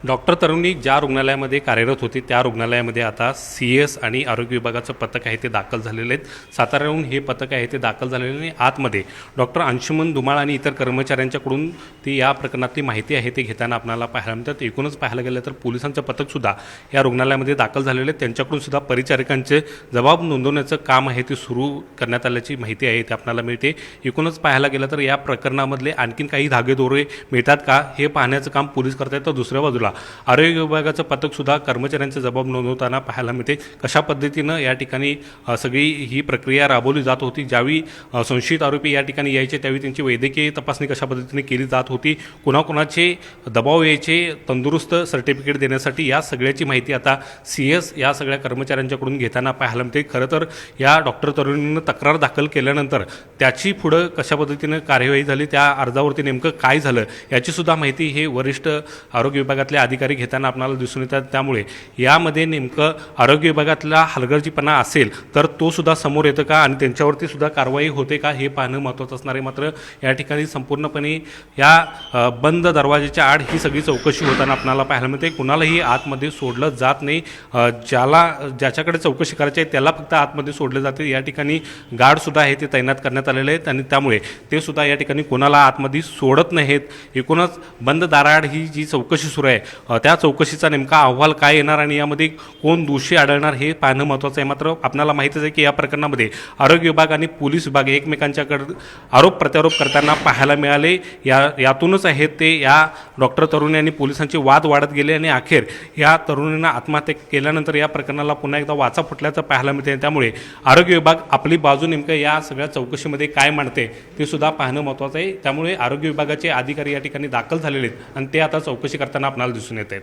Doctor तरुणी ज्या रुग्णालयामध्ये कार्यरत होती त्या रुग्णालयामध्ये आता CS आणि आरोग्य विभागाचं पथक आहे ते दाखल झालेले आहेत। साताऱ्याहून हे पथक आहे ते दाखल झालेले आणि आतमध्ये डॉक्टर अंशुमन धुमाळ आणि इतर कर्मचाऱ्यांच्याकडून ती या प्रकरणातली माहिती आहे ते घेताना आपल्याला पाहायला मिळतात। एकूणच पाहायला गेलं तर पोलिसांचं पथकसुद्धा या रुग्णालयामध्ये दाखल झालेले आहेत। त्यांच्याकडून सुद्धा परिचारिकांचे जबाब नोंदवण्याचं काम आहे ते सुरू करण्यात आल्याची माहिती आहे ते आपल्याला मिळते। एकूणच पाहायला गेलं तर या प्रकरणामधले आणखीन काही धागेदोरे मिळतात का हे पाहण्याचं काम पोलीस करत आहेत। तर दुसऱ्या बाजूला आरोग्य विभागाचं पथकसुद्धा कर्मचाऱ्यांचे जबाब नोंदवताना पाहायला मिळते। कशा पद्धतीनं या ठिकाणी सगळी ही प्रक्रिया राबवली जात होती। ज्यावेळी संशयित आरोपी या ठिकाणी यायचे त्यावेळी त्यांची वैद्यकीय तपासणी कशा पद्धतीने केली जात होती, कोणाकोणाचे दबाव यायचे तंदुरुस्त सर्टिफिकेट देण्यासाठी, या सगळ्याची माहिती आता CS या सगळ्या कर्मचाऱ्यांच्याकडून घेताना पाहायला मिळते। खरं तर या डॉक्टर तरुणीनं तक्रार दाखल केल्यानंतर त्याची पुढं कशा पद्धतीनं कार्यवाही झाली, त्या अर्जावरती नेमकं काय झालं याची सुद्धा माहिती हे वरिष्ठ आरोग्य विभागातले अधिकारी घेताना आपल्याला दिसून येतात। त्यामुळे यामध्ये नेमकं आरोग्य विभागातला हलगर्जीपणा असेल तर तो सुद्धा समोर येतं का आणि त्यांच्यावरती सुद्धा कारवाई होते का हे पाहणं महत्त्वाचं असणार आहे। मात्र या ठिकाणी संपूर्णपणे या बंद दरवाजाच्या आड ही सगळी चौकशी होताना आपल्याला पाहायला मिळते। कुणालाही आतमध्ये सोडलं जात नाही। ज्याच्याकडे चौकशी करायची आहे त्याला फक्त आतमध्ये सोडले जाते। या ठिकाणी गार्डसुद्धा आहे ते तैनात करण्यात आलेले आहेत आणि त्यामुळे ते सुद्धा या ठिकाणी कोणाला आतमध्ये सोडत नाहीत। एकूणच बंद दाराआड ही जी चौकशी सुरू आहे त्या चौकशीचा नेमका अहवाल काय येणार आणि यामध्ये कोण दोषी आढळणार हे पाहणं महत्त्वाचं आहे। मात्र आपल्याला माहितीच आहे की या प्रकरणामध्ये आरोग्य विभाग आणि पोलीस विभाग एकमेकांच्याकडे आरोप प्रत्यारोप करताना पाहायला मिळाले। यातूनच आहे ते या डॉक्टर तरुणी आणि पोलिसांचे वाद वाढत गेले आणि अखेर या तरुणींना आत्महत्या केल्यानंतर या प्रकरणाला पुन्हा एकदा वाचा फुटल्याचं पाहायला मिळते। त्यामुळे आरोग्य विभाग आपली बाजू नेमकं या सगळ्या चौकशीमध्ये काय मांडते ते सुद्धा पाहणं महत्त्वाचं आहे। त्यामुळे आरोग्य विभागाचे अधिकारी या ठिकाणी दाखल झालेले आहेत आणि ते आता चौकशी करताना आपल्याला दिसून येत आहेत।